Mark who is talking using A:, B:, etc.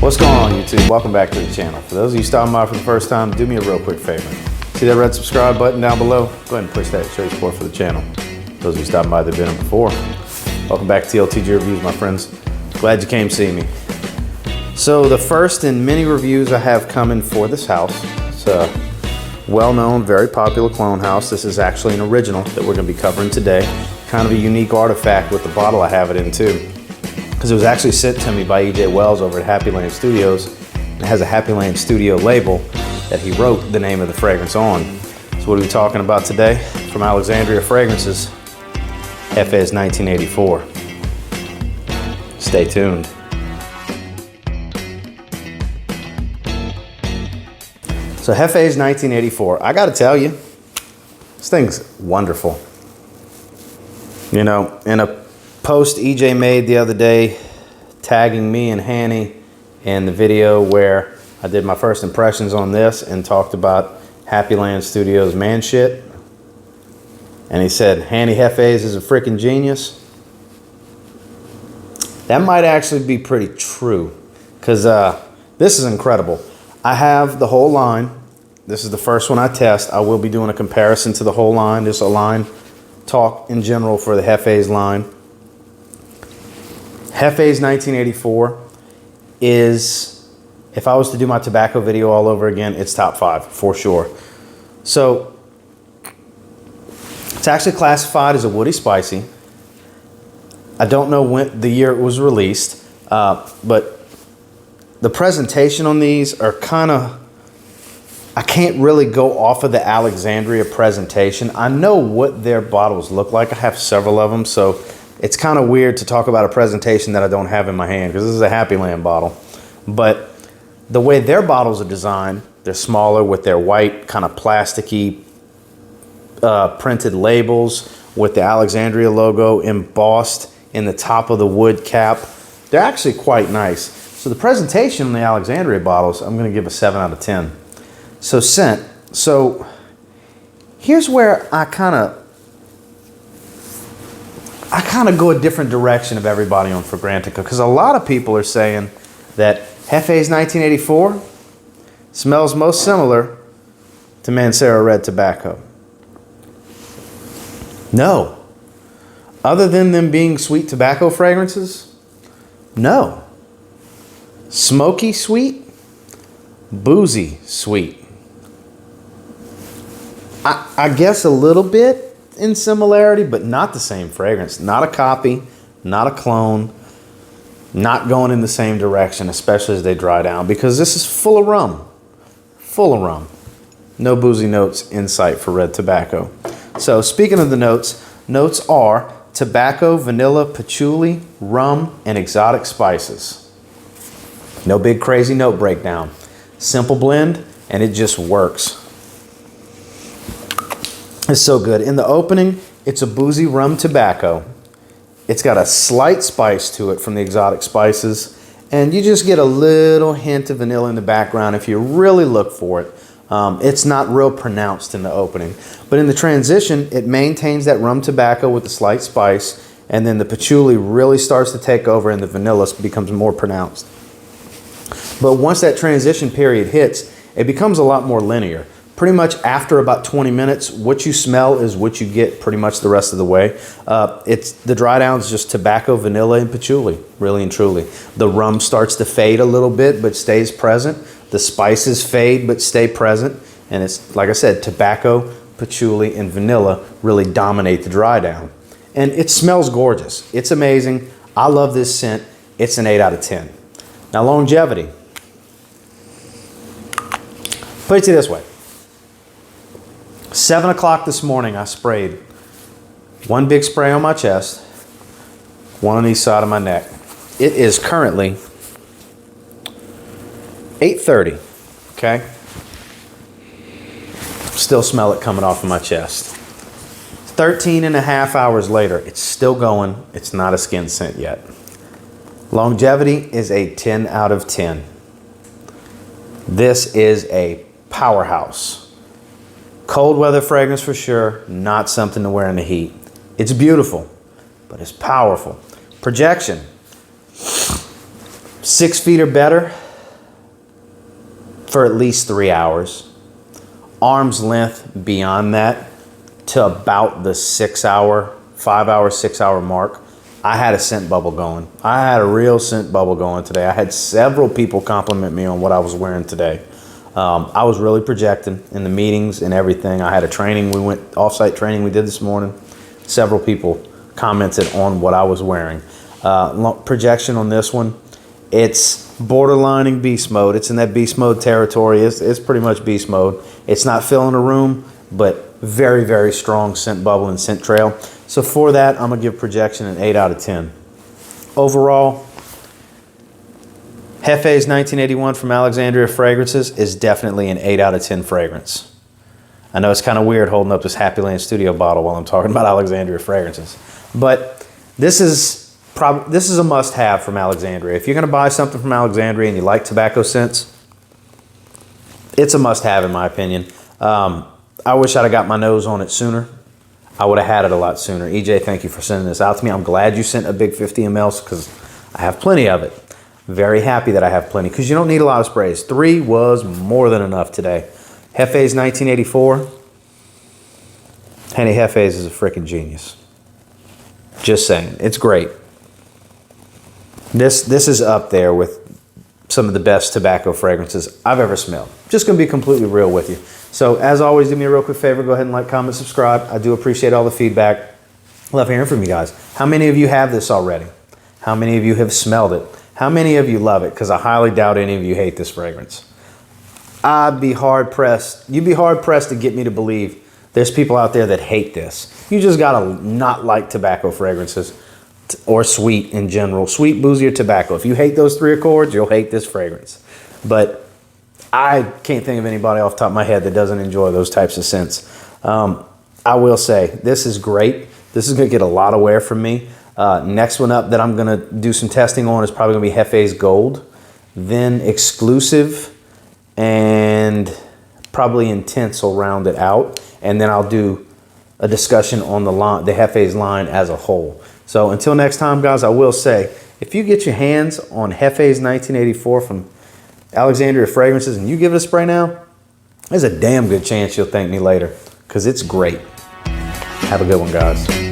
A: What's going on, YouTube? Welcome back to the channel. For those of you stopping by for the first time, do me a real quick favor. See that red subscribe button down below? Go ahead and push that to show your support for the channel. Those of you stopping by that have been here before, welcome back to TLTG Reviews, my friends. Glad you came to see me. So the first in many reviews I have coming for this house. It's a well-known, very popular clone house. This is actually an original that we're going to be covering today. Kind of a unique artifact with the bottle I have it in too, because it was actually sent to me by E.J. Wells over at Happy Land Studios. It has a Happy Land Studio label that he wrote the name of the fragrance on. So what are we talking about today? From Alexandria Fragrances, Hafez 1984. Stay tuned. So Hafez 1984, I gotta tell you, this thing's wonderful. You know, in a post EJ made the other day, tagging me and Hanny in the video where I did my first impressions on this and talked about Happy Land Studios man shit. And he said, Hanny Hafez is a freaking genius. That might actually be pretty true, because this is incredible. I have the whole line. This is the first one I test. I will be doing a comparison to the whole line, just a line talk in general for the Hafez line. Hafez 1984 is, if I was to do my tobacco video all over again, it's top 5 for sure. So it's actually classified as a woody spicy. I don't know when the year it was released, but the presentation on these are kind of, I can't really go off of the Alexandria presentation. I know what their bottles look like. I have several of them, so it's kind of weird to talk about a presentation that I don't have in my hand, because this is a Happy Land bottle. But the way their bottles are designed, they're smaller with their white kind of plasticky printed labels with the Alexandria logo embossed in the top of the wood cap. They're actually quite nice. So the presentation on the Alexandria bottles, I'm going to give a 7 out of 10. So scent. So here's where I kind of go a different direction of everybody on Fragrantica, because a lot of people are saying that Hafez 1984 smells most similar to Mancera Red Tobacco. No. Other than them being sweet tobacco fragrances, no. Smoky sweet, boozy sweet. I guess a little bit in similarity, but not the same fragrance. Not a copy, not a clone, not going in the same direction, especially as they dry down, because this is full of rum. Full of rum. No boozy notes in sight for red tobacco. So speaking of the notes, notes are tobacco, vanilla, patchouli, rum, and exotic spices. No big crazy note breakdown. Simple blend, and it just works. It's so good. In the opening, it's a boozy rum tobacco. It's got a slight spice to it from the exotic spices, and you just get a little hint of vanilla in the background if you really look for it. It's not real pronounced in the opening, but in the transition, it maintains that rum tobacco with the slight spice, and then the patchouli really starts to take over and the vanilla becomes more pronounced. But once that transition period hits, it becomes a lot more linear. Pretty much after about 20 minutes, what you smell is what you get pretty much the rest of the way. The dry down is just tobacco, vanilla, and patchouli, really and truly. The rum starts to fade a little bit, but stays present. The spices fade, but stay present. And it's, like I said, tobacco, patchouli, and vanilla really dominate the dry down. And it smells gorgeous. It's amazing. I love this scent. It's an 8 out of 10. Now, longevity. Put it to you this way. 7 o'clock this morning, I sprayed one big spray on my chest, one on each side of my neck. It is currently 8:30, okay? Still smell it coming off of my chest. 13 and a half hours later, it's still going. It's not a skin scent yet. Longevity is a 10 out of 10. This is a powerhouse. Cold weather fragrance for sure, not something to wear in the heat. It's beautiful, but it's powerful. Projection, 6 feet or better, for at least 3 hours. Arm's length beyond that to about the 6 hour, 5 hour, 6 hour mark. I had a scent bubble going. I had a real scent bubble going today. I had several people compliment me on what I was wearing today. I was really projecting in the meetings and everything. I had a training, we went off-site training we did this morning. Several people commented on what I was wearing. Projection on this one, it's borderlining beast mode. It's in that beast mode territory. It's pretty much beast mode. It's not filling a room, but very, very strong scent bubble and scent trail. So for that, I'm gonna give projection an 8 out of 10. Overall, Hafez 1981 from Alexandria Fragrances is definitely an 8 out of 10 fragrance. I know it's kind of weird holding up this Happy Land Studio bottle while I'm talking about Alexandria Fragrances, but this is a must-have from Alexandria. If you're going to buy something from Alexandria and you like tobacco scents, it's a must-have in my opinion. I wish I'd have got my nose on it sooner. I would have had it a lot sooner. EJ, thank you for sending this out to me. I'm glad you sent a big 50 ml because I have plenty of it. Very happy that I have plenty because you don't need a lot of sprays. 3 was more than enough today. Hafez 1984. Henny Hafez is a freaking genius. Just saying. It's great. This is up there with some of the best tobacco fragrances I've ever smelled. Just going to be completely real with you. So as always, do me a real quick favor. Go ahead and like, comment, subscribe. I do appreciate all the feedback. Love hearing from you guys. How many of you have this already? How many of you have smelled it? How many of you love it? Because I highly doubt any of you hate this fragrance. I'd be hard pressed. You'd be hard pressed to get me to believe there's people out there that hate this. You just gotta not like tobacco fragrances or sweet in general. Sweet, boozy, or tobacco. If you hate those 3 accords, you'll hate this fragrance. But I can't think of anybody off the top of my head that doesn't enjoy those types of scents. I will say, this is great. This is gonna get a lot of wear from me. Next one up that I'm gonna do some testing on is probably gonna be Hafez Gold, then Exclusive, and probably Intense will round it out. And then I'll do a discussion on the Hafez line as a whole. So until next time, guys, I will say, if you get your hands on Hafez 1984 from Alexandria Fragrances and you give it a spray now, there's a damn good chance you'll thank me later because it's great. Have a good one, guys.